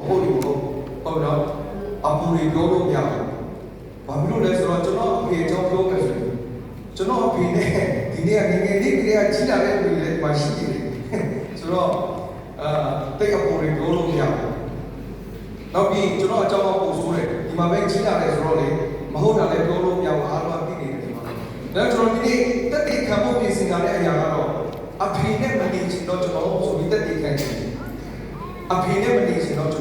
ဟုတ်တယ်ဟုတ်တော့အပူတွေပြောလို့မရဘူး။ဘာဖြစ်လို့လဲဆိုတော့ကျွန်တော်အဖေအကြောင်းပြောမယ်ဆိုရင်ကျွန်တော်အဖေနဲ့ဒီနေ့ကငယ်ငယ်လေးကလေးကကြီးလာတဲ့လူတွေလည်းမရှိသေးတယ်။ဆိုတော့တိတ်အပူတွေပြောလို့မရဘူး။နောက်ပြီးကျွန်တော်အကြောင်းအပူဆိုးတယ်ဒီမှာပဲကြီးလာတယ်ဆိုတော့လေမဟုတ်တာလည်းပြောလို့မရဘူးအားလုံးသိနေတယ်ဒီမှာ။ဒါကျွန်တော်ဒီနေ့တက်တိခံဖို့ပြင်ဆင်လာတဲ့အရာကတော့အဖေနဲ့မနေချင်တော့ကျွန်တော်ဆိုပြီးတက်တိခံချင်တယ်။အဖေနဲ့မနေချင်တော့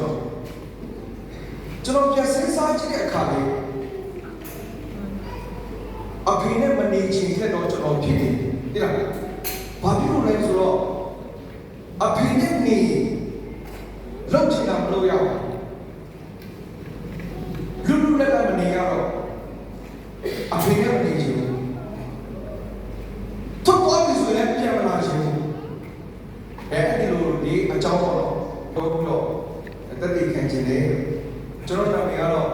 ကျွန်တော်ပြန်စဉ်းစားကြည့်တဲ့အခါလေးအဖေနဲ့မနေချင်တဲ့တော့ကျွန်တော်ဖြစ်နေတယ်လားဘာဖြစ်လို့လဲဆိုတော့အဖေနဲ့နေလောက်ချင်တာမလို့ရဘူးလူလူလည်းမနေရတော့အဖေနဲ့မနေချင်ဘူးတော့ဘာလို့ဆိုရင်ပြန်မလာချင်ဘူးအဲဒီလိုဒီအကြောင်းတော့ပြီးတော့တက်တည်ခံခြင်းနဲ့ကျွန်တော်နာမည်ကတော့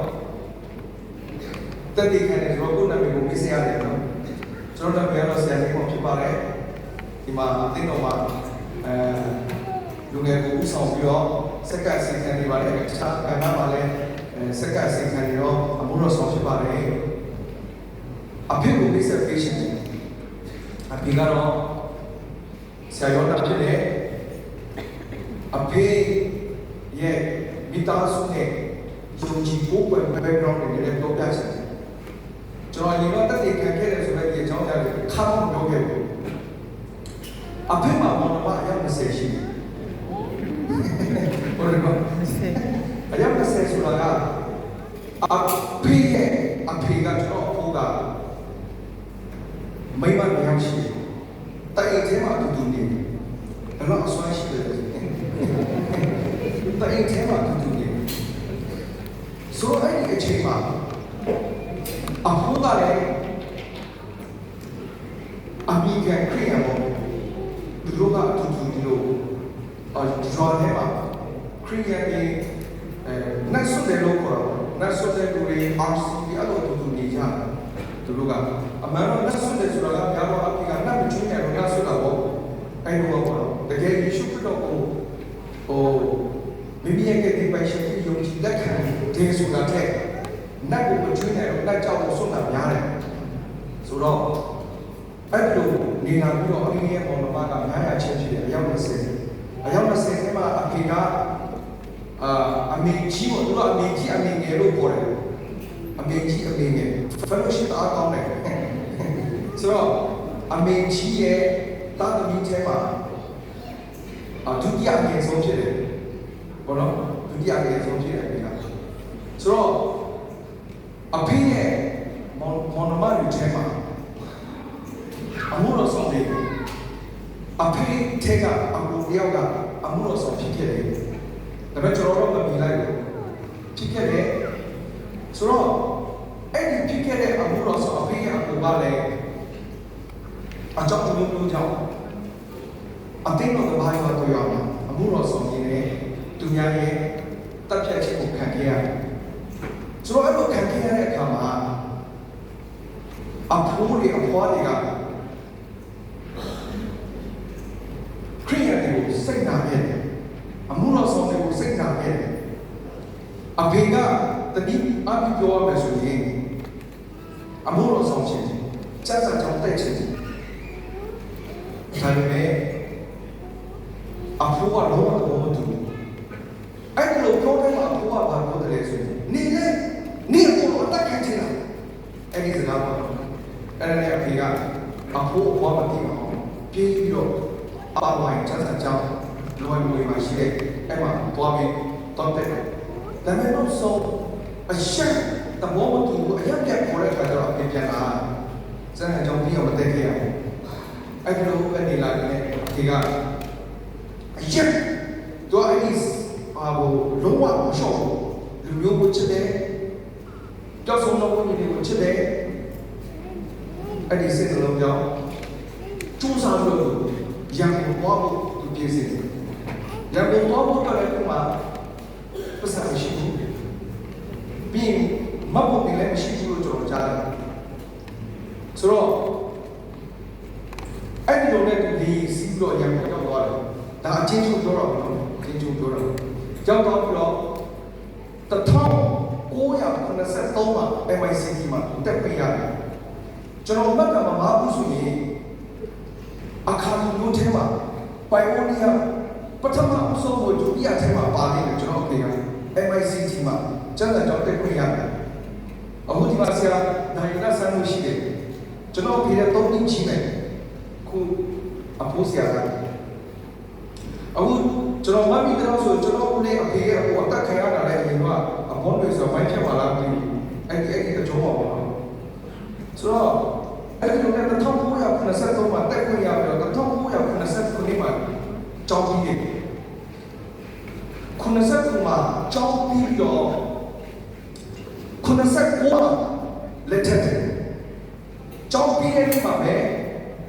တက်တည်ခံတယ်ဆိုတော့ကိုယ်နာမည်ကိုမေးစရာတယ်နော်ကျွန်တော်နာမည်ကတော့ဆရာလေးပေါ့ဖြစ်ပါတယ်ဒီမှာအသိတော်မှာလူငယ်ကိုဥဆောင်ပြီးတော့စက္ကန့်အစီအစဉ်တွေပါတယ်တခြားကဏ္ဍမှာလည်းစက္ကန့်အစီအစဉ်တွေတော့အမှုတော်ဆောင်ဖြစ်ပါတယ်အဖေကိုမေးဆက်ပေးရှင်အဖေကတော့ဆရာရောတာဖြစ်တယ်အဖေရဲ့မိသားစုနဲ့ယုံကြည်ဖို့ပဲ background တွေလည်းပြောပြချင်တယ်ကျွန်တော်ရင်တော့တက်တည်ခံခဲ့တယ်ဆိုတော့ဒီအကြောင်းအရာတွေခါမှမပြောခဲ့ဘူးအဖေမှာမောင်နှမအယောက်20ရှိတယ်ဟုတ်တယ်နော်အယောက်20ဆိုတာကအဖေရဲ့အဖေကကျွန်တော်အဖိုးကမိမနှစ်ယောက်ရှိတယ်တိုက်အိမ်ထဲမှာအတူတူနေတယ်ဘယ်တော့အစွမ်းရှိတယ်တိုက်အိမ်ထဲမှာအတူတူနေဆိုတော့အဲ့ဒီအချိန်မှာအဖိုးကလည်းအမိကန်ခရီးရပေါ့သူတို့ကအတူတူဒီလိုဒီရောထဲမှာခရီးရတဲ့နတ်ဆုတဲ့လို့ခေါ်တာနတ်ဆုတဲ့လူတွေ RCB အဲ့လိုအတူတူနေကြတယ်သူတို့ကအမှန်တော့နတ်ဆုတဲ့ဆိုတာကဘာလို့အဖေကနတ်မချင်းတယ်လို့နတ်ဆုတာပေါ့အဲ့လိုပေါ့တကယ်ယေရှုခရစ်တော်ကိုမိမိရဲ့ဒီပိုင်ရှင်ကိုယုံကြည်လက်ခံတယ်ဆိုတာတဲ့နတ်ကိုမချွေးနိုင်တော့နတ်ကြောင့်ဆုံးတာများတယ်ဆိုတော့အဲ့လိုနေလာပြီးတော့အမေရဲ့ပေါ်မှာက900ချင်းဖြစ်တယ်အယောက်20အယောက်20ထဲမှာအဖေကအမေကြီးကိုသူကအမေကြီးအမေငယ်လို့ခေါ်တယ်အမေကြီးအမေငယ် fellowship အားကောင်းတယ်ဆိုတော့အမေကြီးရဲ့တာသမီထဲမှာဒုတိယအငယ်ဆုံးဖြစ်တယ်ဘောနော်ဒုတိယအငယ်ဆုံးဖြစ်တယ်ဒီကဆိုတော့အဖေရဲ့မောင်နှမတွေထဲမှာအမှုတော်ဆောင်တယ်အဖေထဲကအမှုတယောက်ကအမှုတော်ဆောင်ဖြစ်ခဲ့တယ်ဒါပေမဲ့ကျွန်တော်တို့မမြင်လိုက်ဘူးဖြစ်ခဲ့တယ်ဆိုတော့အဲ့ဒီဖြစ်ခဲ့တဲ့အမှုတော်ဆောင်အဖေရဲ့အမှုကလည်းအကြောင်းမျိုးကြောင့်အသိတော်ကဘာလို့တွေ့ရမှာအမှုတော်ဆောင်နေတယ်သူများရဲ့တပ်ဖြတ်ခြင်းကိုခံခဲ့ရတယ်ဆိုတော့အဲ့လိုခံခဲ့ရတဲ့အခါမှာအဖိုးတွေအဖွားတွေကခရိယန်တွေကိုစိတ်နာခဲ့တယ်အမှုတော်ဆောင်တွေကိုစိတ်နာခဲ့တယ်အဖေကတတိအပြပြောရမယ်ဆိုရင်အမှုတော်ဆောင်ခြင်းစက်စကြောင့်တိုက်ခြင်းဒါပေမဲ့အဖိုးကလုံးဝမတူဘူးအဲ့လိုပြောတဲ့အဖိုးကဘာပြောတယ်လဲဆိုရင်နေအဖိုးအတက်ခံချင်တာအဲ့ဒီစကားပေါ့အဲ့ဒါနဲ့အဖေကအဖိုးအဖွားမသိအောင်ပြေးပြီးတော့အဝိုင်းစက်ကြောင့်လွယ်မွေမှာရှိတဲ့အဲ့မှာသွားပြီးတောက်တယ်ဒါပေမဲ့တော့ဆိုအရှက်တဘောမတူဘူးအရက်ပြက်ခေါ်တဲ့အခါကျတော့အပြင်ပြန်လာစက်ကြောင့်ပြီးအောင်မတက်ခဲ့ရဘူးအဲ့ဒီလိုပဲနေလာတယ်အဖေကအရက်တော့အဲ့ဒီလုံးဝမရှော့လူမျိုးကိုချစ်တယ်ကြောက်ဆုံးတော့ကိုကြီးကိုချစ်တယ်အဲ့ဒီစိတ်လုံးကြောင့်ကျူးစာလို့ရံကိုပွားဖို့သူပြည့်စုံတယ်ရံကိုပွားဖို့တော့လည်းဒီမှာပတ်စံရှိဘူးပြီးမဟုတ်ဘူးလည်းမရှိဘူးလို့ကျွန်တော်ကြားတယ်ဆိုတော့အဲ့ဒီလိုနဲ့ဒီစီးပြီးတော့ရံကိုရောက်သွားတယ်ဒါအချင်းချင်းပြောတော့အချင်းချင်းပြောတော့ကြောက်တော့ပြီးတော့ တထောင်983မှာ MICT မှာတက်ပြရတယ်ကျွန်တော်မှတ်ကမမှားဘူးဆိုရင်အခါမျိုးထဲမှာပိုင်အိုနီယာပထမအဆုံးကိုဒုတိယထဲမှာပါနေတယ်ကျွန်တော်အဖေက MICT မှာကျန်တဲ့ကြောင့်တက်ပြရတယ်အခုဒီမှာဆရာနိုင်ရဆန်းလို့ရှိတယ်ကျွန်တော်ဖေတဲ့3နှစ်ချင်းပဲခုအဖိုးဆရာကအခုကျွန်တော်မမီတော့ဆိုကျွန်တော်ဦးလေးအဖေရဲ့ဟိုအတက်ခံရတာလည်းအရင်ကအဘောတွေဆိုဘိုင်းချက်ပါလားမသိဘူးအဲ့ဒီအကြောင်းပါဘောဆိုတော့အဲ့ဒီတော့1993မှာတက်ခွင့်ရပြီးတော့1989မှာကြောင်းပြီးတယ်89မှာကြောင်းပြီးတော့89မှာလက်ထက်တယ်ကြောင်းပြီးတဲ့နေ့မှာပဲ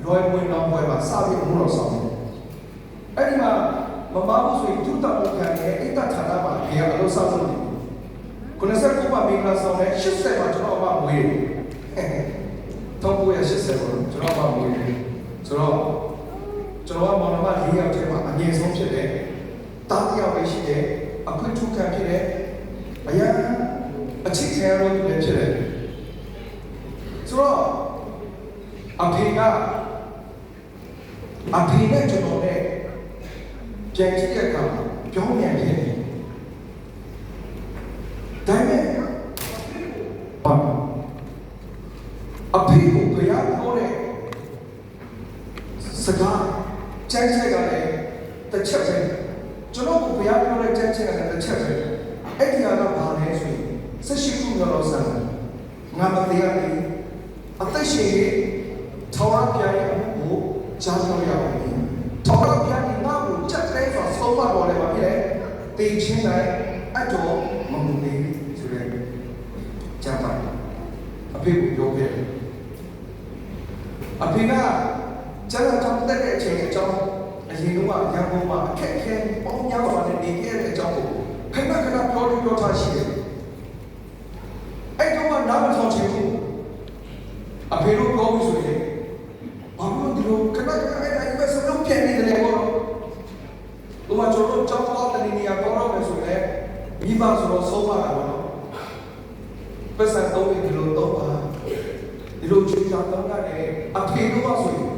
လွယ်ဝင်တော်ပွဲမှာစပြီးမှုတော်ဆောင်တယ်အဲ့ဒီမှာမမဘူးဆိုရင်သူ့တောင်းခံရဲ့အိတ်တဌာနမှာဘယ်အလုပ်ဆောင်လုပ်တယ်89မှာမိခါဆောင်တဲ့80မှာကျွန်တော်အမမွေးတယ်1980ကိုကျွန်တော်မမွေးတယ်ဆိုတော့ကျွန်တော်ကမောင်နှမ၄ယောက်ထဲမှာအငယ်ဆုံးဖြစ်တယ်တားတယောက်ပဲရှိတယ်အခွင့်ထူးခံဖြစ်တယ်အရာအချစ်ခံရလို့လည်းဖြစ်တယ်ဆိုတော့အဖေနဲ့ကျွန်တော်နဲ့ပြန်ကြည့်တဲ့အခါပြောင်းပြန်ဖြစ်တယ်ဒါပေမဲ့အဖေကိုဘုရားပြောတဲ့စကားကျမ်းချက်ကလည်းတစ်ချက်ပဲကျွန်တော်ကိုဘုရားပြောတဲ့ကျမ်းချက်ကလည်းတစ်ချက်ပဲအဲ့ဒီကတော့ဘာလဲဆိုရင်ဆက်ရှိခုမျိုးလို့ဆန်းငါမတရားဘူးအသက်ရှင်ရေးထောင်ရပြန်ရမှုကိုကြားပြောရအောင်ထောင်ရပြန်ရင်ငါ့ကိုချက်တဲဆိုဆုံးမတော်လည်းမဖြစ်လေတေချင်းတိုင်းအတော်မမှုနေဆိုတဲ့ကျမ်းပါအဖေကိုပြောခဲ့အဖေကကျန်တဲ့ကြောင့်တက်တဲ့အချိန်အကြောင်းအရင်ကရန်ကုန်မှာအခက်အခဲပေါင်းများစွာနဲ့နေခဲ့တဲ့အကြောင်းကိုခဏခဏပြောထားရှိတယ်အဲ့တော့နားမထောင်ချင်ဘူးအဖေတို့ပြောပြီးဆိုရင်ဘာလို့ဒီလိုခဏခဏအဲ့ဒါပဲစလုံးပြန်နေတယ်ပေါ့ဘုရားကျွန်တော်ကြောက်တော့တဲ့နေရာပေါ်တော့မယ်ဆိုရင်မိဘဆိုတော့ဆုံးမတာပေါ့နော်ပတ်စံတော့ဒီလိုတော့ပါဒီလိုချူချာတော့ရတယ်အဖေတို့ကဆိုရင်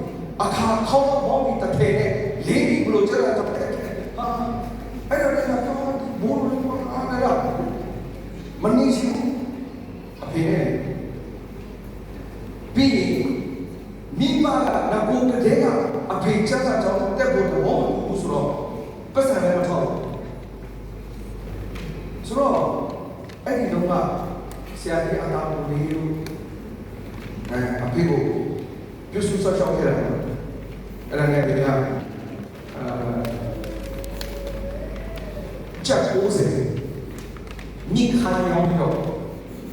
အခါခေါင်းဘောင်းပြီးတစ်ထည်နဲ့လေးပြီးဘလို့ကျလာတော့ဟာအဲ့တော့လည်းတော့ဘိုးလို့အားရမနေရှိအဖေနဲ့ပြီးမိမကငါဘုံတဲ့ကအဖေချက်တာကြောင့်တက်ဖို့တော့ဘူးဆိုတော့ပတ်စံလည်းမထောက်ဆိုတော့အဲ့ဒီတော့ကဆရာကြီးအတားကိုလေးလို့အဖေကိုပြုစုဆောက်ရှောက်ခဲ့တာအဲ့ဒါနဲ့ဒီကချက်90နိခါရောင်းတော့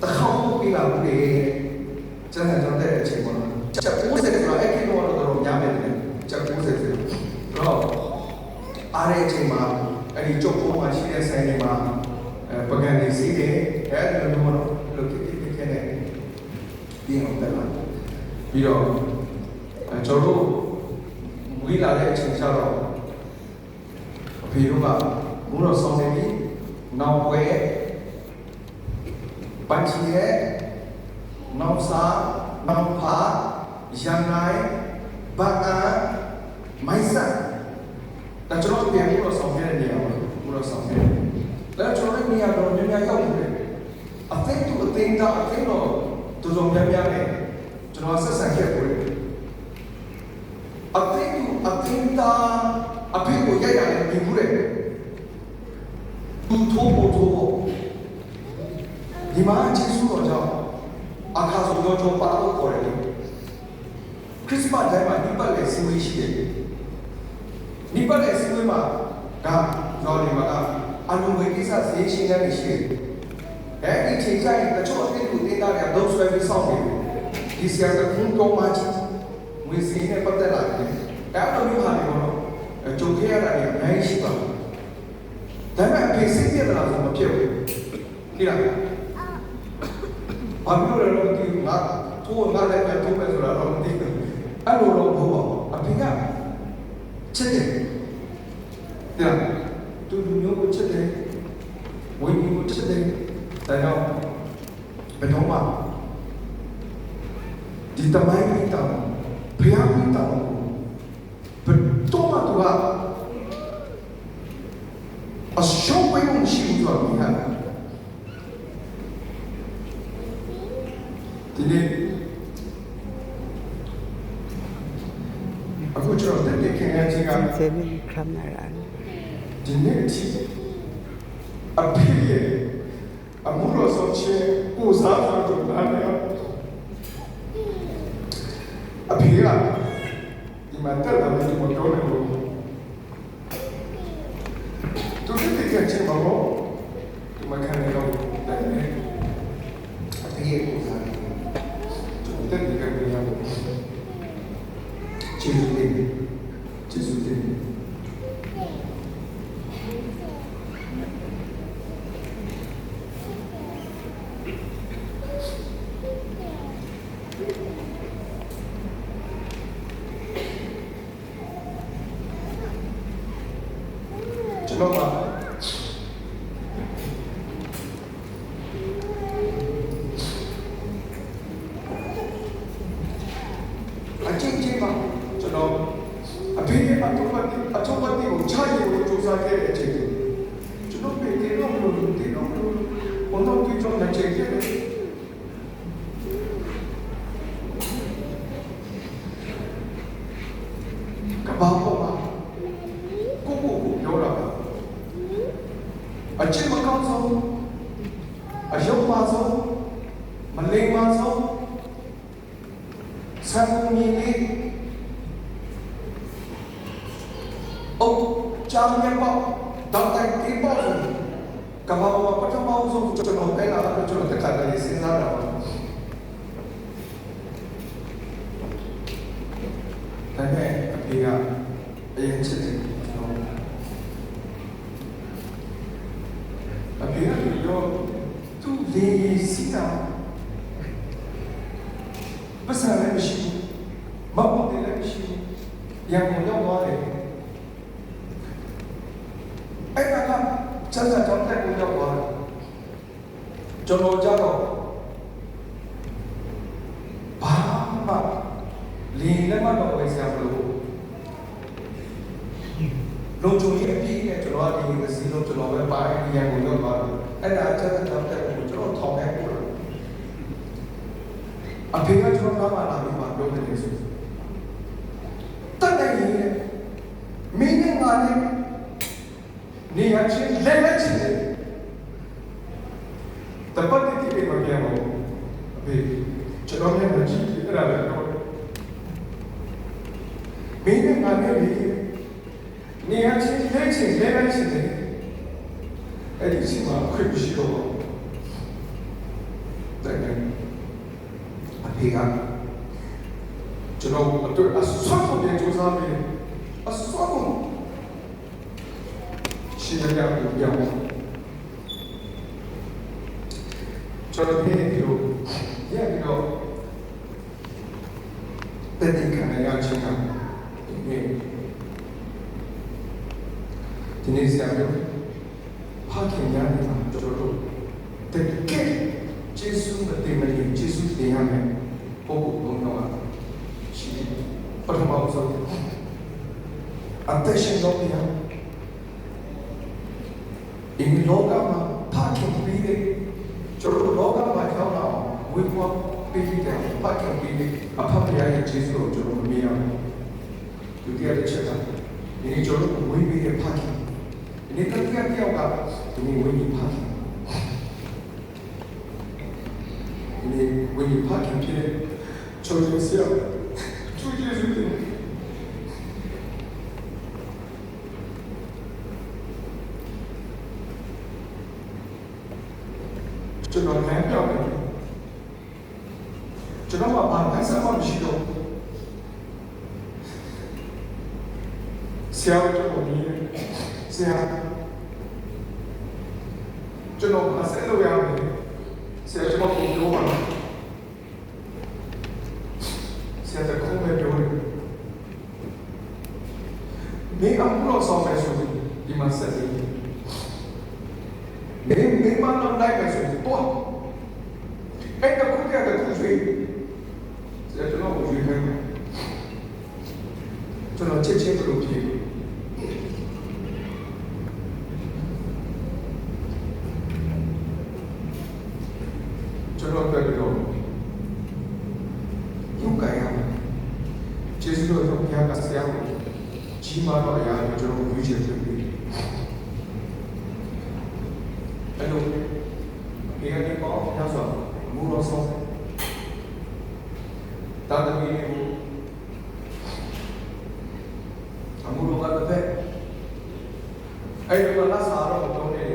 တခေါက်ပြလာဘူးလေကျန်တဲ့အချိန်မှာချက်90ဆိုတာအဲ့ဒီတော့တော့များမယ်တယ်ချက်90ဆိုတော့အားတဲ့အချိန်မှာအဲ့ဒီကြုတ်ပေါ်မှာရှိတဲ့ဆိုင်တွေမှာပကံနေစီးတယ်အဲ့ဒီလိုမျိုးတော့လုပ်ခဲ့နေပြီးအောင်တက်လာပြီးတော့ကျွန်တော်မွေးလာတဲ့အချိန်ကျတော့အဖေတို့ကဘုရားဆောင်နေပြီးနောက်ွယ်ပန်းချီရဲ့နောက်စားနောက်ဖာရန်နိုင်ဘာကာမိုင်းဆန်ဒါကျွန်တော်ပြန်ပြီးတော့ဆောင်ခဲ့တဲ့နေရာပါဘုရားဆောင်ခဲ့တယ်ကျွန်တော်နေရာတော့များများရောက်နေတယ်အသိတူအသိတာအသိတော့တူစုံများများနဲ့ကျွန်တော်ဆက်ဆံခဲ့တယ်အသိတူအသိတာအဖေကိုရိုက်ရတယ်မြင်ဘူးလေသူထိုးဖို့ဒီမှာကျေးဇူးတော်ကြောင့်အခါဆိုတော့ကျွန်တော်ပါလို့ခေါ်တယ်ခရစ်စမတ်တိုင်းမှာဒီပတ်လေစီဝေးရှိတယ်ဒီပတ်လေစီဝေးမှာဒါရော်ဒီမှာအလုံးဝကိစ္စဈေးရှင်းနေရှိတယ်အဲ့ဒီချိန်ကျရင်တချို့အဖြစ်ကိုတင်တာလည်းတော့ဆွဲပြီးစောင့်နေတယ်ဒီဆရာကခုံတော်မှချငွေစီးနဲ့ပတ်သက်လာတယ်အဲ့လိုမျိုးဟာတွေတော့ကြုံခဲ့ရတာလည်းအများကြီးရှိပါတယ်ဒါပေမဲ့အဖေစိတ်ပြတ်လာဆိုမဖြစ်ဘူးဒီလားဘာလို့လဲတော့ဒီငါထိုးငါလည်းပဲထိုးမယ်ဆိုတာတော့မသိဘူးအဲ့လိုတော့ဘုရားအဖေကချစ်တယ်ဒါသူလူမျိုးကိုချစ်တယ် ဝိညာဉ်ကိုချစ်တယ်ဒါကြောင့်ဘယ်တော့မှဒီတမိုင်းပြီးတော့ဖျားပြီးတော့ဘယ်တော့မှသူကအရှုံးဝင်မှုရှိဘူးဆိုတော့ဒီနေ့အခုကျွန်တော်တက်ခင်ရချင်းက Seni kameran. ဒီနေ့အထိအဖေရဲ့အမှုတော်ဆုံးခြင်းကိုစားတော်သူနားတယ်အဖေကဒီမှာတက်လာပြီးတော့ပြောတယ်လို့သူတက်ခင်ချင်းမှာတော့ဒီမှာခံနေတော့တယ်အဖေရဲ့ကိုစားတယ်တက်ခင်ကပြန်ရတော့ကျေးဇူးတင်ကျေးဇူးတင်ကျွန်တော်ကအချင်းပါကျွန်တော်အဖေရဲ့အထောက်အပံ့ကိုချရဖို့ကြိုးစားခဲ့တဲ့အချိန်ကျွန်တော်ပြေတယ်တော့မလို့တယ်တော့ဘုံတော့ကြည့်ကြတဲ့ချိန်ကျတယ်ကဘာပေါ်မှာကိုပြောတာအချင်းမကောင်းဆုံးအယုံပါဆုံးမလိမ္မာဆုံးဆံမြင်လေးအိုးချာမြတ်ပေါ့တောက်တိုင်းကိပေါ့ကဘာပေါ်ပထမဆုံးကျွန်တော်ပဲလာတော့ကျွန်တော်တက်ခါလေးစဉ်းစားတာဒါနဲ့အဖေကအရင်ချစ်တယ်အဖေကပြောသူလေးစီတာပတ်စံလည်းမရှိဘူးမဟုတ်တယ်လည်းမရှိဘူးရံကုန်ရောက်သွားတယ်အဲ့ဒါကစက်ကြောင်းတက်ကိုရောက်သွားတယ်ကျွန်တော်ကြတော့ဘာမှလင်းလည်းမတော့ဝယ်စရာမလိုလုံချုံရဲ့အပြည့်နဲ့ကျွန်တော်ကဒီမစီလို့ကျွန်တော်ပဲပါရရန်ကိုရောက်သွားတယ်အဲ့ဒါစက်ကြောင်းတက်ကိုကျွန်တော်ထောင်ခဲ့ပို့တယ်အဖေကကျွန်တော်ကမှလာပြီးမှပြောတယ်ဆိုတက်တယ်ရင်မင်းနဲ့ငါနဲ့နေရာချင်းလဲလဲချင်းတယ်တပတ်တည်းဒီမှာပြန်တော့အဖေကျွန်တော်လည်းမကြည့်အဲ့ဒါလည်းတော့မင်းနဲ့ငါနဲ့နေရာချင်းလဲချင်းလဲလဲချင်းတယ်အဲ့ဒီစီမှာခွင့်ရှိတော့တယ်အဖေကကျွန်တော်တို့အဆောက်အဦပြန်စူးစမ်းပြီးအဆောက်အဦရှင်းရအောင်ပြောင်းကျွန်တော်ဒီလိုရပြီးတော့တဲ့ဒီကနေ့ရချင်းကဒီနေ့ဆရာတို့ဟာခင်ရတယ်မှာကျွန်တော်တို့တကယ်ကျေးဇူးနဲ့တင်မယ်ကျေးဇူးတင်ရမယ်ပို့ဖို့တော့ရှိပထမဆုံးအသက်ရှင်တော့ပြအင်းလောကမှာဖခင်ပြီးတယ်ကျွန်တော်လောကမှာကြောက်တော့ဝိပွားပြီးတယ်ဖခင်ပြီးတယ်အဖဖရဲ့ကျေးဇူးကိုကျွန်တော်မမြင်ရဘူးဒုတိယတစ်ချက်ကဒီနေ့ကျွန်တော်ဝိပြီးတဲ့ဖခင်ဒီနေ့တတိယပြောက်ကဒီနေ့ဝိပြီးဖခင်ဒီနေ့ဝိပြီးဖခင်ဖြစ်တဲ့ကျွန်တော်ဆရာသူကျေးဇူးတင်ကျွန်တော်လည်းပြောတယ်ကျွန်တော်ကဘာမှဆက်မရှိတော့ဆရာတို့ကိုမြင်ဆရာကျွန်တော်အဆက်လို့ရမယ်ဆရာကျွန်တော်ကိုပြောပါဆရာကခုံးပဲပြောတယ်မင်းအမှုလို့ဆောင်မယ်ဆိုဒီမှာဆက်ပြီး နေမတော့လိုက်မယ်ဆိုရင်တော့အဲ့ဒါခုကတည်းကသူဆွေးကျွန်တော်ကိုရွေးခိုင်းတယ်ကျွန်တော်ချက်ချင်းဘယ်လိုဖြစ်ကျွန်တော်ပြောလို့ရုပ်ကရကျေးဇူးတော်ဘုရားကဆရာကိုကြီးမားတော့အရာကိုကျွန်တော်ရွေးချယ်ပေးတယ်အဲ့လိုဒီကနေပေါ့ညဆိုမူတော်ဆုံးတာသမီးကိုအမှုတော်ကတစ်ဖက်အဲ့ဒီမှာလာစားတော့တောင်းတယ်အ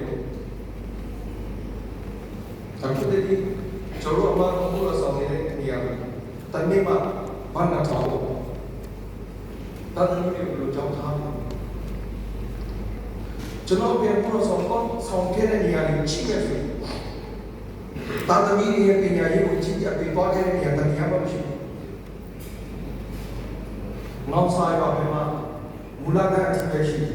ခုတည်းကကျွန်တော်အမှန်အမှုတော်ဆောင်နေတဲ့နေရာတနေ့မှဘာနာချောင်းတာသမီးကိုကြောက်ထားတယ်ကျွန်တော်ပြန်ဖို့ဆောင်ခဲ့တဲ့နေရာကိုကြည့်ရဆိုတာသမီးရဲ့ပညာရေးကိုကြည့်ကြပြီးသွားခဲ့တဲ့နေရာတရားမှမရှိဘူး။နောက်ဆိုင်ပါပဲမှာမူလကအတိပဲရှိတယ်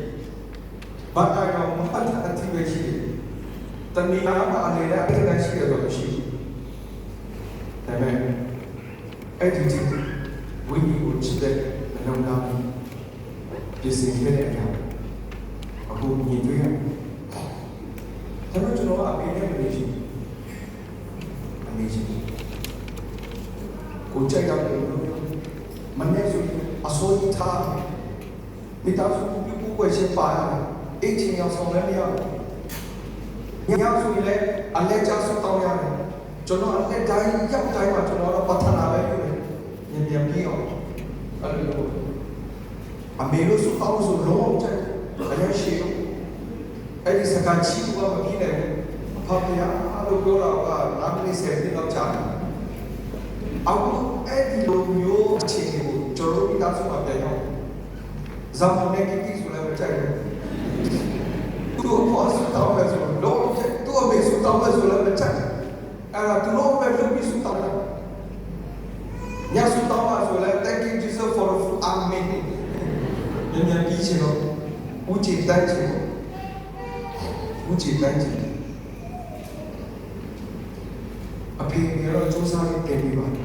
။ဘာသာကြောင့်မပတ်အတိပဲရှိတယ်။တဏှာမှာအနေနဲ့အတိတ်ရှိတယ်တော့မရှိဘူး။ဒါပေမဲ့အဲ့ဒီဝိညာဉ်ကိုကြည့်တဲ့အလုံးသားပြင်ဆင်ခဲ့တဲ့အရာအခုမြင်တွေ့ရတယ်။ဒါပေမဲ့ကျွန်တော်အမေနဲ့မနေရှိဘူး။အနေချင်းကိုကြိုက်တော့မနေ့ကအစိုးရထားမိသားစုပြုကွယ်ချက်ပါရတယ်။အိတ်ချင်းရောက်ဆောင်လည်းမရဘူး။ညဆိုရင်လည်းအလက်ကျဆုတောင်းရတယ်။ကျွန်တော်အလက်တိုင်းရောက်တိုင်းမှာကျွန်တော်တော့ပထနာပဲယူတယ်။မြန်ပြီးအောင်အဲ့လိုအမေလို့ဆုတောင်းဆိုလုံးဝကြိုက်အရင်ရှိလို့အဲ့ဒီစကားချီးကမဖြစ်နိုင်ဘူး။ဖခင်အားလို့ပြောတာကနာမည်ဆက်ပြီးတော့ကြားတယ်။အခုအဲ့ဒီလိုမျိုးအခြေအနေကိုကျွန်တော်တို့မိသားစုမှာပြန်ရောက်ဇာမန်နဲ့ကိတိဆိုလည်းမကြိုက်ဘူး။သူ့ဘောဆူတောင်းမယ်ဆိုတော့သူ့အမေဆူတောင်းမယ်ဆိုလည်းမကြိုက်ဘူး။အဲ့ဒါသူတို့ပဲလုပ်ပြီးဆူတောင်းတယ်။ညဆူတောင်းမှာဆိုလည်း thank you Jesus for the food amen ။ညညပြီးချင်တော့ဦးချစ်တိုင်းချင်ဦးချစ်တိုင်းချင်အဖေရောစူးစမ်းနေတယ်ပြီးပါဘု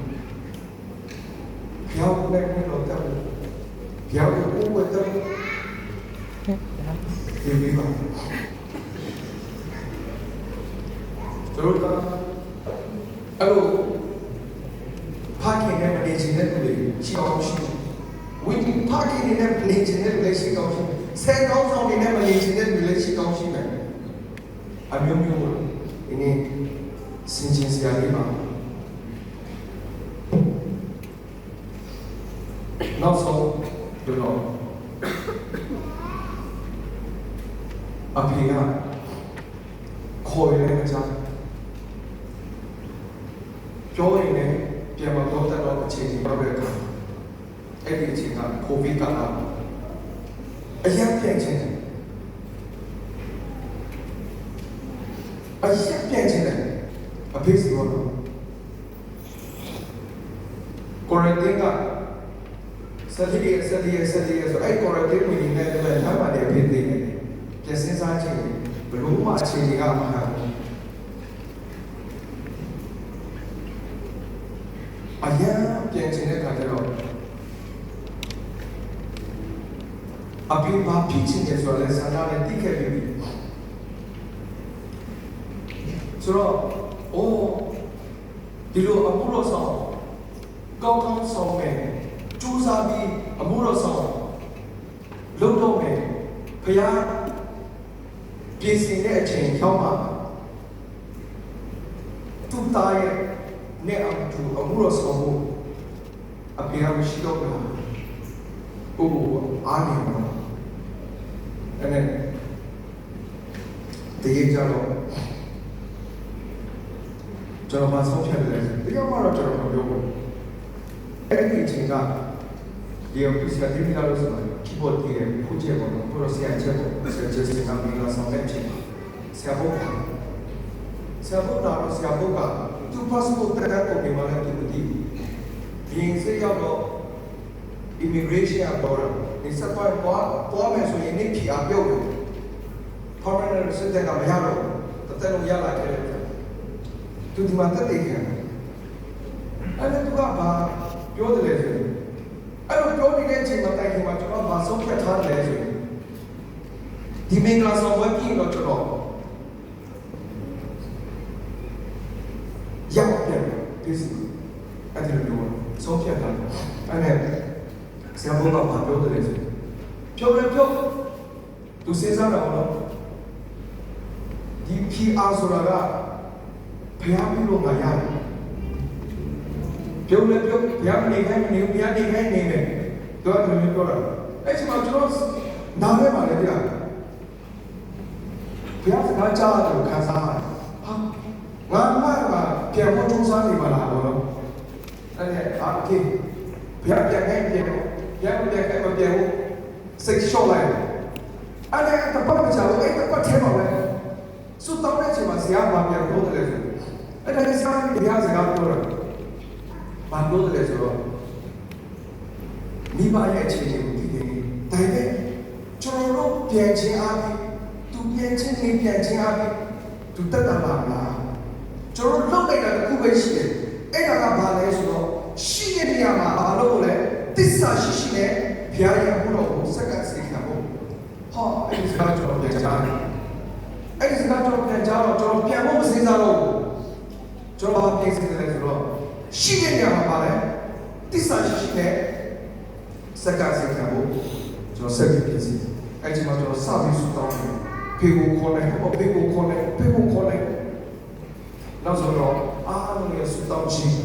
ရားကိုလည်းတော့တယ်ဘုရားကိုဝတ်တယ်ဒီမှာတို့ကအဲ့လိုဖခင်နဲ့နေချင်တဲ့လူတွေရှိအောင်ရှိဝိညာဉ်ဖခင်နဲ့နေချင်တဲ့လူတွေရှိအောင်ရှိဆယ်ကောင်းဆောင်တွေနဲ့နေချင်တဲ့လူတွေရှိအောင်ရှိမယ်အမျိုးမျိုးဒီနေ့စင်ချင်းစရာလေးပါနောက်ဆုံးတော့အဖေကခေါ်ရတဲ့အကြောင်းပြောရင်လည်းပြန်မတော့တဲ့အခြေအနေပါပဲကအဲ့ဒီအချိန်ကကိုဗစ်ကလာအရင်ပြန်ချင်းတယ်အရင်ပြန်ချင်းတယ်အဖေစီတော့ကိုရတင်ကဆက်လီဆိုအဲ့ကိုရတင်ဝင်နေတဲ့လမ်းမှာနေဖြစ်နေတယ်ကျစင်းစားချင်းဘလို့မှအခြေအနေကမဟုတ်ဘူးအရင်ပြန်ချင်းတဲ့ခါကျတော့အပြင်းပါဖြစ်ချင်းတဲ့ဆိုတော့ဆန္ဒနဲ့တိခဲ့ပြီဆိုတော့အိုးဒီလိုအမှုလို့ဆောင်ကောင်းကောင်းဆောင်မယ်ကျူးစားပြီးအမှုတော်ဆောင်လုပ်တော့မယ်ဖျားပြင်ဆင်တဲ့အချိန်ရောက်မှာသူ့သားရဲ့နဲ့အတူအမှုတော်ဆောင်ဖို့အပြားမရှိတော့ဘူး။အိုးအားနေတော့အဲ့နဲ့တကယ်ကြတော့ကျွန်တော်မဆုံးဖြတ်တယ်။တရားမှတော့ကျွန်တော်မပြောဘူး။အဲ့ဒီအချိန်ကဒီအပစ္စည်းတွေလာလို့ဆိုတော့ keyboard တွေဖူးချက်ပေါ်တော့ process ချက်ပေါ်ဆက်ချက်စကမီလာဆောင်တဲ့ချိန်ဆရာဘုရားတော့ဆရာဘုကသူ passport တက်တဲ့ပုံတွေမှာလည်းသူတည်ဒီစေရောက်တော့ immigration တော့ဒီစက်ပေါ်မယ်ဆိုရင်နေဖြီအပြုတ် permanent resident ကမရတော့တ တဲ့လုံးရလာခဲ့တယ်သူဒီမှာတက်တယ်ခံအဲ့ဒါသူကဘာပြောတယ်လဲဆိုအဲ့တော့ပြောနေတဲ့အချိန်မှာတိုင်ခင်မှာကျွန်တော်ဘာဆုံးဖြတ်ထားတယ်လဲဆိုဒီမင်္ဂလာဆောင်ဝက်ပြီးတော့ကျွန်တော်ရောက်ပြန်ပြီစီအဲ့ဒီလိုဆုံးဖြတ်တာအဲ့ဒါဆရာဘုန်းကဘာပြောတယ်လဲဆိုပြောသူစဉ်းစားတော့နော်ဒီ PR ဆိုတာကဘုရားပြုလို့မရတယ်ပြောဘုရားမနေခိုင်းမနေဘုရားနေခိုင်းနေတယ်သူကလည်းပြောတာအဲ့ဒီမှာကျွန်တော်နားရဲပါလေတရားဘုရားစကားကြားတော့ခံစားရတယ်ဟာငါကပြန်ဖို့ကြိုးစားနေပါလားဘောနော်အဲ့ဒါโอเคဘုရားပြန်ခိုင်းပြန်ဘုရားပြန်ခိုင်းမပြန်ဘူးစိတ်လျှော့လိုက်အဲ့ဒါတပတ်မချလို့အဲ့တပတ်ထဲမှာပဲစွတ်တောင်းတဲ့ချိန်မှာဆရာကပြန်ပြောတယ်ဆိုအဲ့ဒါကဆရာကဘုရားစကားပြောတာဘာပြောတယ်ဆိုတော့မိဘရဲ့အခြေအနေကိုသိတယ်ဒါပေမဲ့ကျွန်တော်တို့ပြန်ချင်းအားဖြင့်သူပြန်ချင်းနေပြန်ချင်းအားဖြင့်သူတက်တာပါလားကျွန်တော်လုပ်လိုက်တာတစ်ခုပဲရှိတယ်အဲ့ဒါကဘာလဲဆိုတော့ရှိတဲ့နေရာမှာဘာလို့လဲသစ္စာရှိနဲ့ဘုရားရဲ့ဘုရားကိုစက္ကန့်စိတ်ခံဖို့ဟောအဲ့ဒီစကားကျွန်တော်ပြန်ကြားတယ်အဲ့ဒီစကားကျွန်တော်ပြန်ကြားတော့ကျွန်တော်ပြန်ဖို့မစင်စားတော့ဘူးကျွန်တော်ပြန်စဉ်းစားတယ်ဆိုတော့ရှိတဲ့နေရာမှာပါလဲသစ္စာရှိနဲ့စက္ကန့်စိတ်ခံဖို့ကျွန်တော်ဆက်ပြီးပြင်စီအဲ့ဒီမှာကျွန်တော်စပြီးဆူတောင်းတယ်ဖေကိုခေါ်လိုက်တော့ဖေကိုခေါ်လိုက်နောက်ဆိုတော့အားလုံးရဲ့ဆူတောင်းခြင်း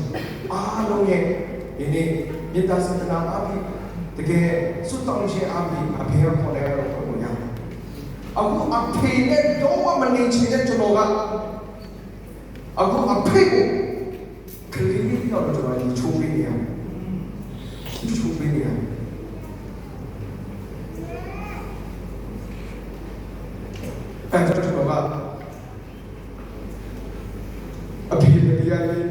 အားလုံးရဲ့ဒီနေ့မြေတာစံနာအပြီးတကယ်ဆူတောင်းခြင်းအပြီးအဖေခေါ်လိုက်တော့ဘုရားအခုအဖေနဲ့တော့မနေချင်တဲ့ကျွန်တော်ကအခုအဖေကိုကလေးလေးတော့ကျွန်တော်ဒီချိုးပေးနေရချိုးပေးနေရအဲ့ဒါကျွန်တော်ကအဖေတရားလေး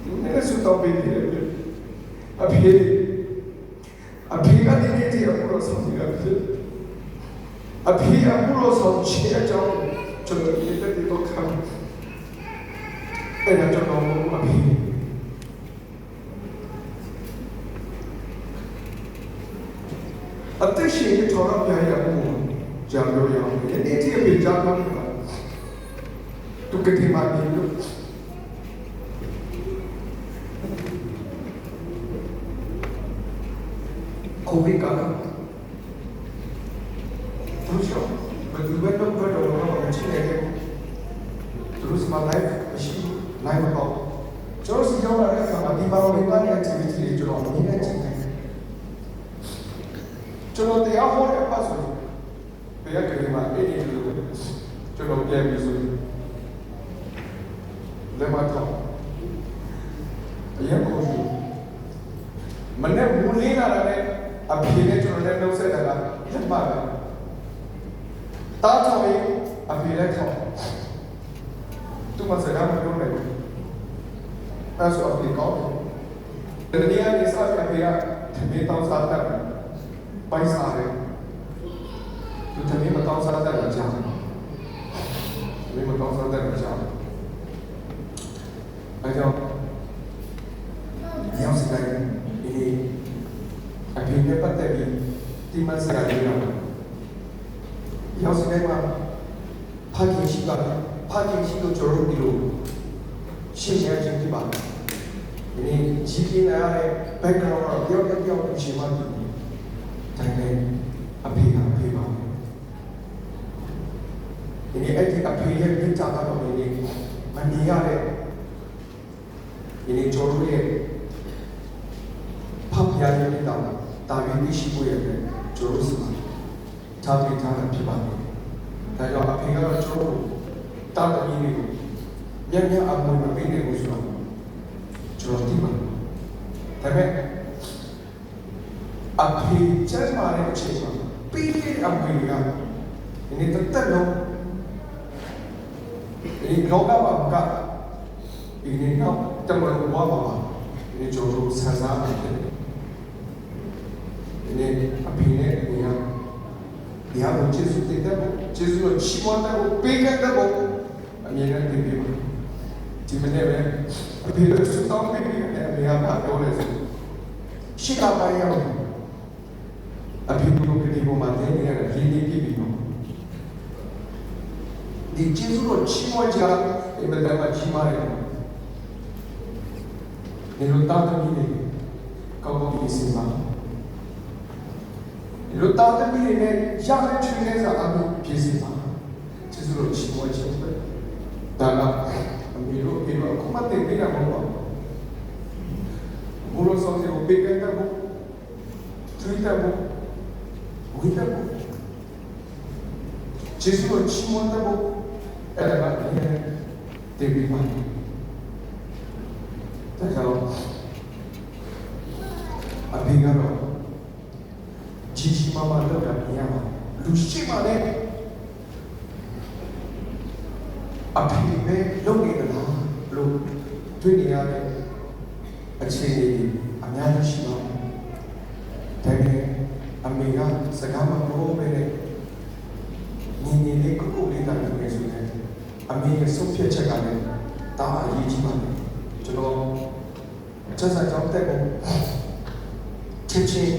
ဒီနေ့ဆူတောင်းပေးတယ်အဖေကနေနေတယ်အမှုလို့ဆောင်နေတာဖြစ်အဖေအမှုလို့ဆောင်ချေအကြောင်းကျွန်တော်ဒီတက်ဒီတော့ခံအဲ့ဒါကျွန်တော်အဖေအသက်ရှင်ရတော်ပြန်ရမှုကြာလို့ရအောင်ဒီနေ့ဒီအဖေကြာလို့သူကတိမာနေလို့ကိုဗစ်ကလာသူရှော့ဘယ်သူပဲတော့ဘယ်တော့မှမချင်တယ်သူတို့စမလိုက်ရှိလိုက်တော့ကျွန်တော်စီရောက်လာတဲ့အခါမှာဒီပါဝင်တဲ့ activity တွေကျွန်တော်နည်းနည်းချင်တယ်ကျွန်တော်တရားဟောတဲ့ပတ်ဆိုဘယ်ရကလေးမှာအဲ့ဒီလိုကျွန်တော်ပြန်ပြီးဆိုလက်မတော့အရင်ကမနေ့မူလင်းလာတဲ့အဖေနဲ့ကျွန်တော်လည်းနှုတ်ဆက်တာကလက်မပဲတားထောင်ရင်အဖေလည်းထောင်သူမစကားမပြောနိုင်ဘူးအဲ့ဆိုအဖေကောင်းတယ်ဒီနေ့ကနေစားအဖေကဒီတောင်းစားတယ်ပိုက်စားတယ်သူတမီးမတောင်းစားတဲ့ကြောင်ဒီမတောင်းစားတဲ့ကြောင်အဲကြောင့်ရောက်စတဲ့ဒီအဖေနဲ့ပတ်သက်ပြီးဒီမစရာတွေရောက်စတဲ့မှာဖခင်ရှိတာဖခင်ရှိလို့ကျွန်တော်တို့ဒီလိုရှင်းရှင်းချင်းပြပါဒီနေ့ကြီးကြီးနားရတဲ့ background တော့ပြောရှင်းမှဒီတိုင်းနဲ့အဖေပါဒီနေ့အဲ့ဒီအဖေရဲ့ပြစ်ကြတာတော့ဒီနေ့မမြင်ရတဲ့ဒီနေ့ကျွန်တော်ရဲ့ဖခင်ရဲ့ပြစ်တာတာဝန်ရှိဖို့ရတယ်ကျွန်တော်တို့ထားပြီးထားတာဖြစ်ပါတယ်ဒါကြောင့်အဖေကတော့ကျွန်တော်တာသမီးတွေကိုညံ့ညံ့အမှုမပေးနိုင်ဘူးဆိုတော့ကျွန်တော်ဒီမှာဒါပေမဲ့အဖေကျမ်းမာတဲ့အချိန်မှာပြီးတဲ့အမှုတွေကဒီနေ့တက်တော့ဒီလောကမှာကဒီနေ့တော့တမန်တော်ဘာပါဒီကျွန်တော်ဆန်းစားနေတယ်ဒီနေ့အဖေနဲ့ဒီက တရားကိုကျေးဇူးတင်တဲ့ဘုကျေးဇူးကိုချီးမွမ်းတဲ့ဘုပေးခဲ့တဲ့ဘုအမြဲတမ်းတင်ပြပါဒီမနေ့ပဲအဖေတို့စတောင်းပေးပြီးတယ်အမေကဘာပြောလဲဆိုရှစ်ကပိုင်းရောက်အဖေတို့ကဒီဘုမှာနေနေရတဲ့ဒီနေ့ပြပြီးတော့ဒီကျေးဇူးကိုချီးမွမ်းကြအမေတို့ကချီးမွမ်းတယ်ဒီလိုတောင်းတမိနေကောင်းကောင်းဒီစင်ပါဒီလိုတောင်းတမိနေရတဲ့ချွေးနေစားအမှုဖြစ်စီပါကျေးဇူးကိုချီးမွမ်းခြင်းပဲဒါကအမေတို့ဒီလိုအခုမှတင်ပြရမှာပါဘုရားဆောင်စီကိုပေးခဲ့တဲ့ဘုထွေးတဲ့ဘုဝိတဲ့ဘုကျေးဇူးကိုချီးမွမ်းတဲ့ဘုအဲ့ဒါကတင်ပြပါဒါကြောင့်အဖေကတော့ကြီးမားမားလောက်တာမြင်ရမှာလူရှိမှလည်းအဖေပဲလုပ်နေသလားလို့တွေ့နေရတဲ့အခြေအနေအများကြီးရှိပါတယ်ဒါပေမဲ့အမေကစကားမပြောဘဲနဲ့ညီလေးကိုကိုလေးတာလုပ်နေဆိုတယ်အမေရဲ့ဆုံးဖြတ်ချက်ကလည်းတာအရေးကြီးပါတယ်ကျွန်တော်ဆက်ဆက်ကြောင်းတက်ဖို့ချင်း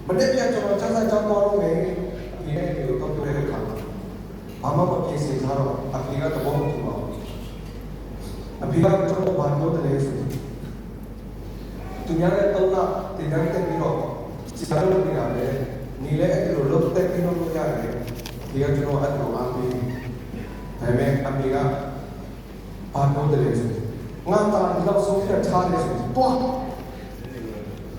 မနေ့ပြန်ကျွန်တော်ဆက်ဆက်ကြောင်းသွားလို့ပဲဒီနေ့ဒီလိုတော့တွေ့တဲ့အခါဘာမှမပြင်ဆင်ထားတော့အဖေကသဘောမတူပါဘူးအဖေကကျွန်တော်ဘာလို့တလဲဆိုသူများတဲ့တော့တင်တန်းတက်ပြီးတော့စားလို့ပြရတယ်နေလဲအဲ့လိုလုပ်တက်ပြီးတော့လုပ်ရတယ်ဒီကကျွန်တော်အဲ့လိုအားပေးဒါပေမဲ့အမေကဘာလို့တလဲဆိုငါသားဒီလောက်ဆုံးဖြတ်ထားတယ်ဆိုတော့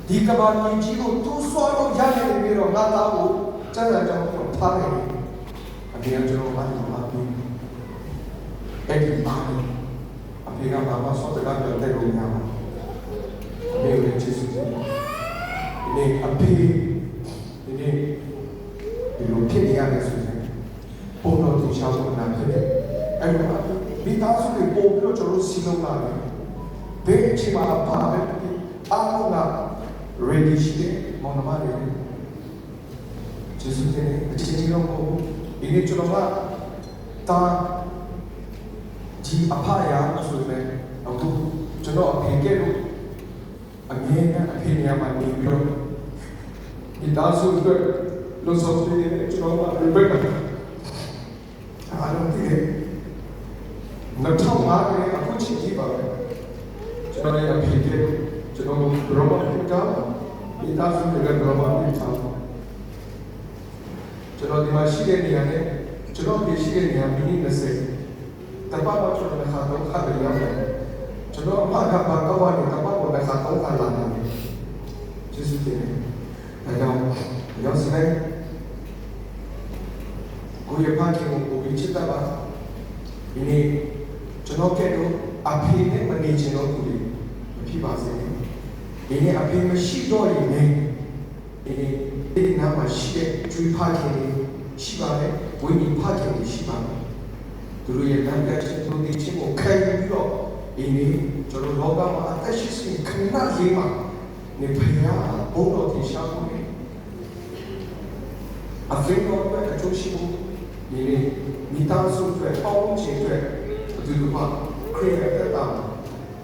ဒီကဘာကြီးကိုသူ့စွာလို့ရနေပြီးတော့ငါသားကိုစက်စက်ကြောင်းကိုထားတယ်အဖေကကျွန်တော်အားလုံးအားပေးအဲ့ဒီမှာအဖေကဘာမှစောတကားပြောတဲ့လို့များပါအဖေကိုကျေးဇူးတင်ဒီအဖေဒီလိုဖြစ်နေရတယ်ဆိုရင်ပုံတော်သူရှောင်းလို့နာဖြစ်တယ်အဲ့တော့မိသားစုတွေပို့ပြီးတော့ကျွန်တော်စီလုံးလာတယ်ဘယ်အချိန်မှာပါပဲအားလုံးက ready ရှိတယ်မောင်နှမတွေကျေးဇူးတင်အချင်းချင်းတော့ဒီနေ့ကျွန်တော်ကတာဒီအဖရာဆိုတဲ့အခုကျွန်တော်အဖေကလို့အမြဲတမ်းအဖေနေရာမှာနေပြီးတော့ဒီသားစုအတွက်လို့ဆိုပြီးကျွန်တော်ကဘယ်ဘက်အားလုံးတည်2005ခုအခုချိန်ကြီးပါပဲကျွန်တော်ရဲ့အဖေကကျွန်တော်ရောမန်ကဒီသားစုတွေကရောမန်ကိုချောင်းကျွန်တော်ဒီမှာရှိတဲ့နေရာနဲ့ကျွန်တော်ပြည်ရှိတဲ့နေရာမိနစ်20တပတ်တော့ကျွန်တော်ခါတော့ခါရရတယ်ကျွန်တော်အမကဘာကောင်းတယ်တပတ်ကိုလည်းခါတော့ခါလာတယ်ကျေးဇူးတင်တယ်ဒါကြောင့်ရောက်စတဲ့ကိုရပါခင်ကိုပြီးချစ်တာပါဒီနေ့ကျွန်တော်ကဲတော့အဖေနဲ့မနေချင်တော့ဘူးမဖြစ်ပါစေဒီနေ့အဖေမရှိတော့ရင်လည်းဒီနာမှာရှိတဲ့ကျွေးဖခင်ရှိပါတယ်ဝိညာဉ်ဖခင်ရှိပါတယ်သူတို့ရဲ့လမ်းပြချက်သူတို့ချင်းကိုခံယူပြီးတော့ဒီနေ့ကျွန်တော်လောကမှာအသက်ရှိစဉ်ခဏလေးမှာနေဖျားဘုံတော်တင်ရှားဖို့အဖေတော်ပဲအကျိုးရှိဖို့ဒီနေ့မိသားစုတွေပေါင်းချင်တွေဒီလိုပါခရီးရတဲ့တာ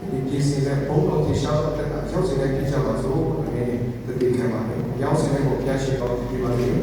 ဒီကိစ္စနဲ့ဘုံတော်တင်ရှားတဲ့တာရောက်စတဲ့ကိစ္စပါဆိုအနေနဲ့တည်ခံပါမယ်ရောက်စတဲ့ကိုဖျားရှိတော်ဒီပါလေး